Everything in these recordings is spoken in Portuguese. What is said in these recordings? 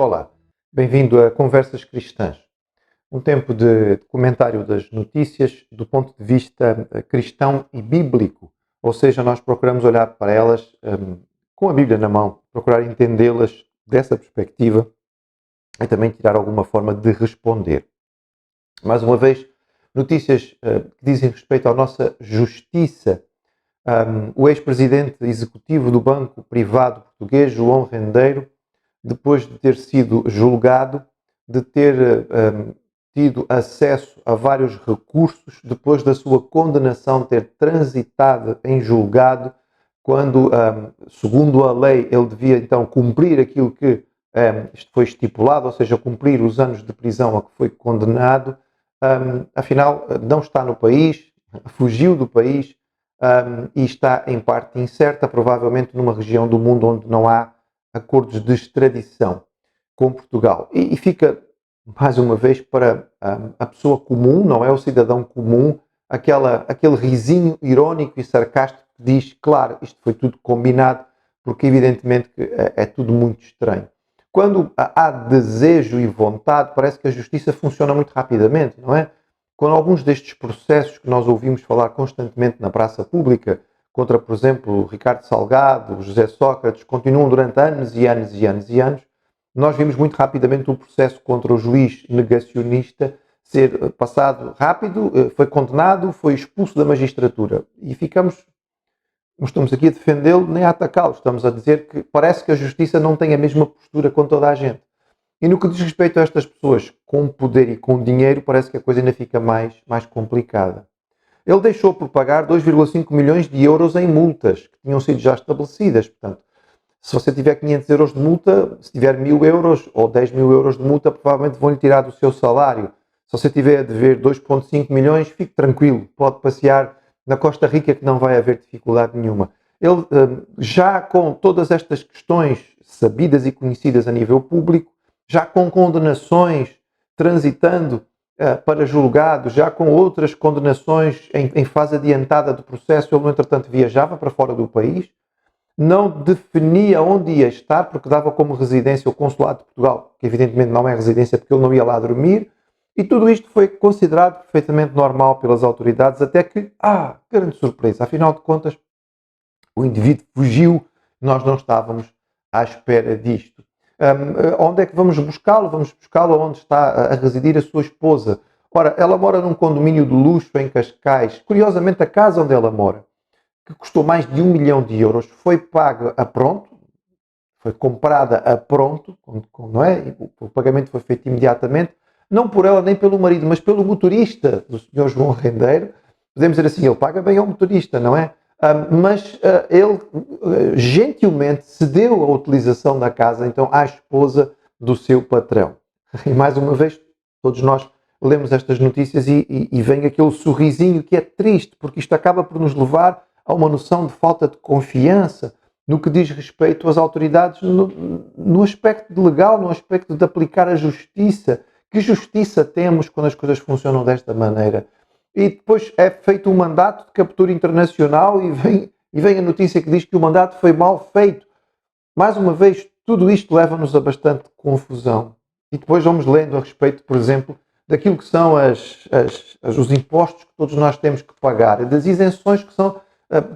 Olá, bem-vindo a Conversas Cristãs, um tempo de comentário das notícias do ponto de vista cristão e bíblico, ou seja, nós procuramos olhar para elas com a Bíblia na mão, procurar entendê-las dessa perspectiva e também tirar alguma forma de responder. Mais uma vez, notícias que dizem respeito à nossa justiça. O ex-presidente executivo do Banco Privado Português, João Rendeiro, depois de ter sido julgado, de ter tido acesso a vários recursos, depois da sua condenação ter transitado em julgado, quando, segundo a lei, ele devia então cumprir aquilo que foi estipulado, ou seja, cumprir os anos de prisão a que foi condenado, afinal não está no país, fugiu do país e está em parte incerta, provavelmente numa região do mundo onde não há acordos de extradição com Portugal. E fica, mais uma vez, para a pessoa comum, não é o cidadão comum, aquele risinho irónico e sarcástico que diz, claro, isto foi tudo combinado, porque evidentemente que é tudo muito estranho. Quando há desejo e vontade, parece que a justiça funciona muito rapidamente, não é? Quando alguns destes processos que nós ouvimos falar constantemente na praça pública, contra, por exemplo, Ricardo Salgado, José Sócrates, continuam durante anos e anos e anos e anos, nós vimos muito rapidamente o processo contra o juiz negacionista ser passado rápido, foi condenado, foi expulso da magistratura. E não estamos aqui a defendê-lo nem a atacá-lo, estamos a dizer que parece que a justiça não tem a mesma postura com toda a gente. E no que diz respeito a estas pessoas com poder e com dinheiro, parece que a coisa ainda fica mais complicada. Ele deixou por pagar 2,5 milhões de euros em multas que tinham sido já estabelecidas. Portanto, se você tiver 500 euros de multa, se tiver 1.000 euros ou 10 mil euros de multa, provavelmente vão-lhe tirar do seu salário. Se você tiver a dever 2,5 milhões, fique tranquilo, pode passear na Costa Rica que não vai haver dificuldade nenhuma. Ele, já com todas estas questões sabidas e conhecidas a nível público, já com condenações transitando para julgado, já com outras condenações em fase adiantada do processo, ele, no entretanto, viajava para fora do país, não definia onde ia estar, porque dava como residência o Consulado de Portugal, que evidentemente não é residência porque ele não ia lá dormir, e tudo isto foi considerado perfeitamente normal pelas autoridades, até que, grande surpresa, afinal de contas, o indivíduo fugiu, nós não estávamos à espera disto. Onde é que vamos buscá-lo? Vamos buscá-lo onde está a residir a sua esposa. Ora, ela mora num condomínio de luxo em Cascais. Curiosamente, a casa onde ela mora, que custou mais de 1 milhão de euros, foi paga a pronto, foi comprada a pronto, não é? O pagamento foi feito imediatamente, não por ela nem pelo marido, mas pelo motorista do Sr. João Rendeiro. Podemos dizer assim, ele paga bem ao motorista, não é? Mas ele gentilmente cedeu a utilização da casa então à esposa do seu patrão. E mais uma vez, todos nós lemos estas notícias e vem aquele sorrisinho que é triste, porque isto acaba por nos levar a uma noção de falta de confiança no que diz respeito às autoridades no aspecto legal, no aspecto de aplicar a justiça. Que justiça temos quando as coisas funcionam desta maneira? E depois é feito um mandato de captura internacional e vem a notícia que diz que o mandato foi mal feito. Mais uma vez, tudo isto leva-nos a bastante confusão. E depois vamos lendo a respeito, por exemplo, daquilo que são os impostos que todos nós temos que pagar, das isenções que são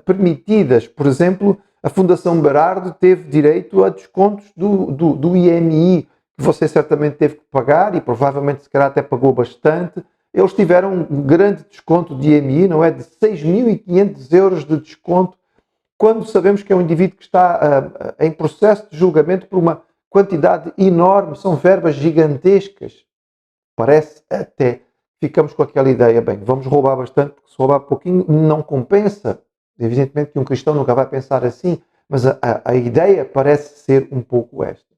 permitidas. Por exemplo, a Fundação Berardo teve direito a descontos do IMI, que você certamente teve que pagar e provavelmente se calhar até pagou bastante. Eles tiveram um grande desconto de IMI, não é? De 6.500 euros de desconto, quando sabemos que é um indivíduo que está em processo de julgamento por uma quantidade enorme, são verbas gigantescas. Parece até, ficamos com aquela ideia, bem, vamos roubar bastante, porque se roubar pouquinho não compensa. Evidentemente que um cristão nunca vai pensar assim, mas a ideia parece ser um pouco esta.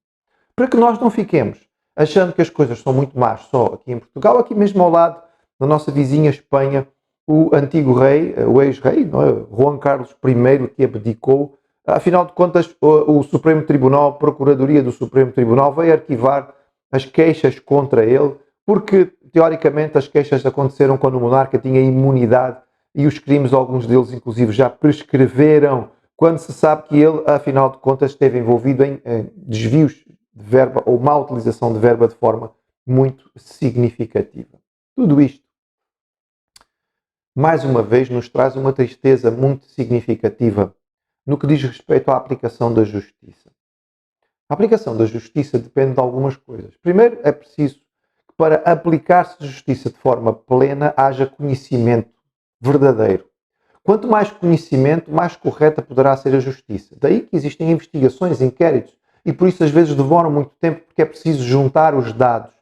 Para que nós não fiquemos achando que as coisas são muito más só aqui em Portugal, aqui mesmo ao lado, na nossa vizinha Espanha, o antigo rei, o ex-rei, não é? Juan Carlos I, que abdicou. Afinal de contas, o Supremo Tribunal, a Procuradoria do Supremo Tribunal, veio arquivar as queixas contra ele, porque, teoricamente, as queixas aconteceram quando o monarca tinha imunidade e os crimes, alguns deles, inclusive, já prescreveram, quando se sabe que ele, afinal de contas, esteve envolvido em desvios de verba ou má utilização de verba de forma muito significativa. Tudo isto, mais uma vez, nos traz uma tristeza muito significativa no que diz respeito à aplicação da justiça. A aplicação da justiça depende de algumas coisas. Primeiro, é preciso que para aplicar-se justiça de forma plena haja conhecimento verdadeiro. Quanto mais conhecimento, mais correta poderá ser a justiça. Daí que existem investigações, inquéritos, e por isso às vezes demoram muito tempo, porque é preciso juntar os dados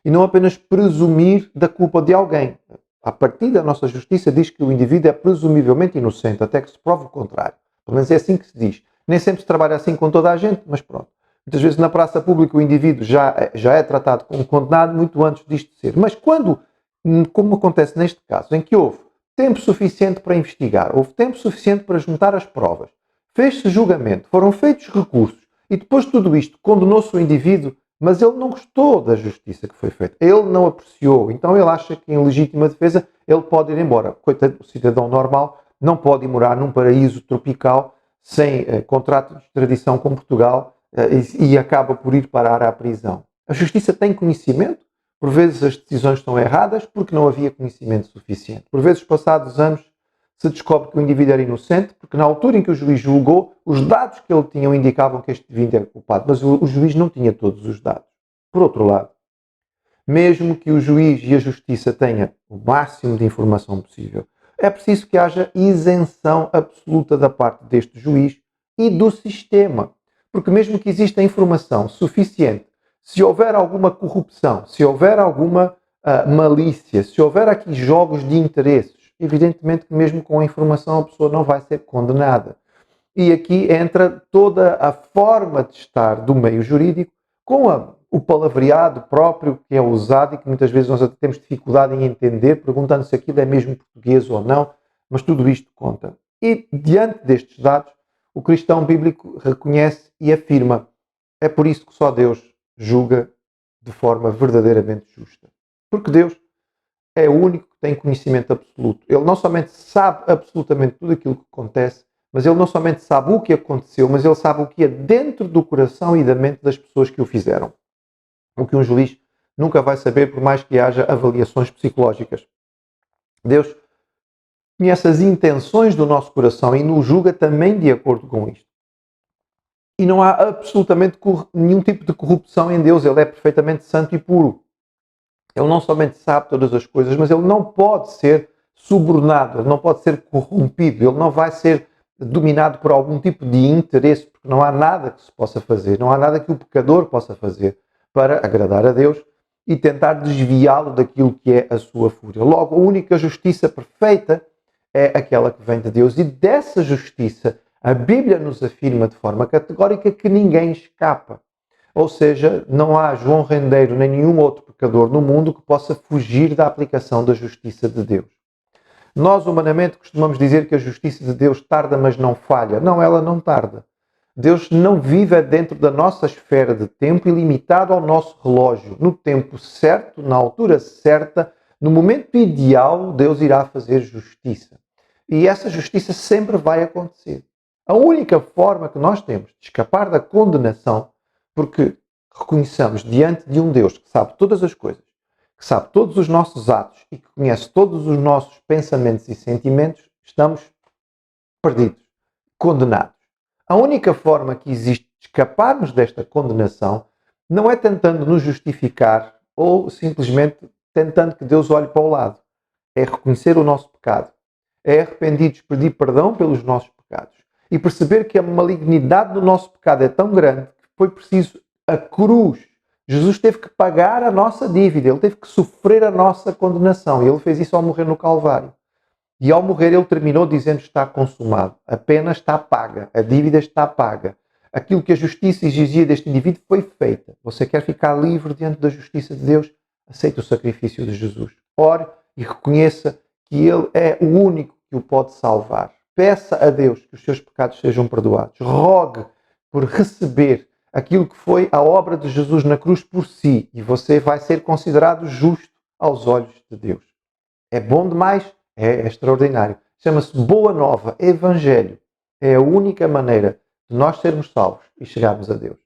e não apenas presumir da culpa de alguém. A partir da nossa justiça diz que o indivíduo é presumivelmente inocente, até que se prove o contrário. Pelo menos é assim que se diz. Nem sempre se trabalha assim com toda a gente, mas pronto. Muitas vezes na praça pública o indivíduo já é tratado como condenado muito antes disto ser. Mas quando, como acontece neste caso, em que houve tempo suficiente para investigar, houve tempo suficiente para juntar as provas, fez-se julgamento, foram feitos recursos e depois de tudo isto condenou-se o indivíduo, mas ele não gostou da justiça que foi feita, ele não apreciou, então ele acha que em legítima defesa ele pode ir embora. Coitado, o cidadão normal não pode ir morar num paraíso tropical sem contrato de extradição com Portugal e acaba por ir parar à prisão. A justiça tem conhecimento. Por vezes as decisões estão erradas porque não havia conhecimento suficiente. Por vezes, passados anos, se descobre que o indivíduo era inocente porque na altura em que o juiz julgou, os dados que ele tinha indicavam que este indivíduo era culpado, mas o juiz não tinha todos os dados. Por outro lado, mesmo que o juiz e a justiça tenham o máximo de informação possível, é preciso que haja isenção absoluta da parte deste juiz e do sistema. Porque mesmo que exista informação suficiente, se houver alguma corrupção, se houver alguma malícia, se houver aqui jogos de interesses, evidentemente que mesmo com a informação a pessoa não vai ser condenada. E aqui entra toda a forma de estar do meio jurídico com o palavreado próprio que é usado e que muitas vezes nós até temos dificuldade em entender, perguntando se aquilo é mesmo português ou não, mas tudo isto conta. E diante destes dados, o cristão bíblico reconhece e afirma: é por isso que só Deus julga de forma verdadeiramente justa. Porque Deus é o único que tem conhecimento absoluto. Ele não somente sabe absolutamente tudo aquilo que acontece, mas ele não somente sabe o que aconteceu, mas ele sabe o que é dentro do coração e da mente das pessoas que o fizeram. O que um juiz nunca vai saber, por mais que haja avaliações psicológicas. Deus conhece as intenções do nosso coração e nos julga também de acordo com isto. E não há absolutamente nenhum tipo de corrupção em Deus. Ele é perfeitamente santo e puro. Ele não somente sabe todas as coisas, mas ele não pode ser subornado, ele não pode ser corrompido, ele não vai ser dominado por algum tipo de interesse, porque não há nada que se possa fazer, não há nada que o pecador possa fazer para agradar a Deus e tentar desviá-lo daquilo que é a sua fúria. Logo, a única justiça perfeita é aquela que vem de Deus, e dessa justiça a Bíblia nos afirma de forma categórica que ninguém escapa. Ou seja, não há João Rendeiro nem nenhum outro pecador no mundo que possa fugir da aplicação da justiça de Deus. Nós, humanamente, costumamos dizer que a justiça de Deus tarda, mas não falha. Não, ela não tarda. Deus não vive dentro da nossa esfera de tempo e limitado ao nosso relógio. No tempo certo, na altura certa, no momento ideal, Deus irá fazer justiça. E essa justiça sempre vai acontecer. A única forma que nós temos de escapar da condenação, porque reconheçamos diante de um Deus que sabe todas as coisas, que sabe todos os nossos atos e que conhece todos os nossos pensamentos e sentimentos, estamos perdidos, condenados. A única forma que existe de escaparmos desta condenação não é tentando nos justificar ou simplesmente tentando que Deus olhe para o lado. É reconhecer o nosso pecado. É arrependidos, pedir perdão pelos nossos pecados e perceber que a malignidade do nosso pecado é tão grande que foi preciso a cruz. Jesus teve que pagar a nossa dívida, ele teve que sofrer a nossa condenação e ele fez isso ao morrer no Calvário. E ao morrer ele terminou dizendo: está consumado, a pena está paga, a dívida está paga. Aquilo que a justiça exigia deste indivíduo foi feita. Você quer ficar livre diante da justiça de Deus? Aceite o sacrifício de Jesus. Ore e reconheça que ele é o único que o pode salvar. Peça a Deus que os seus pecados sejam perdoados. Rogue por receber aquilo que foi a obra de Jesus na cruz por si, e você vai ser considerado justo aos olhos de Deus. É bom demais? É extraordinário. Chama-se Boa Nova, Evangelho. É a única maneira de nós sermos salvos e chegarmos a Deus.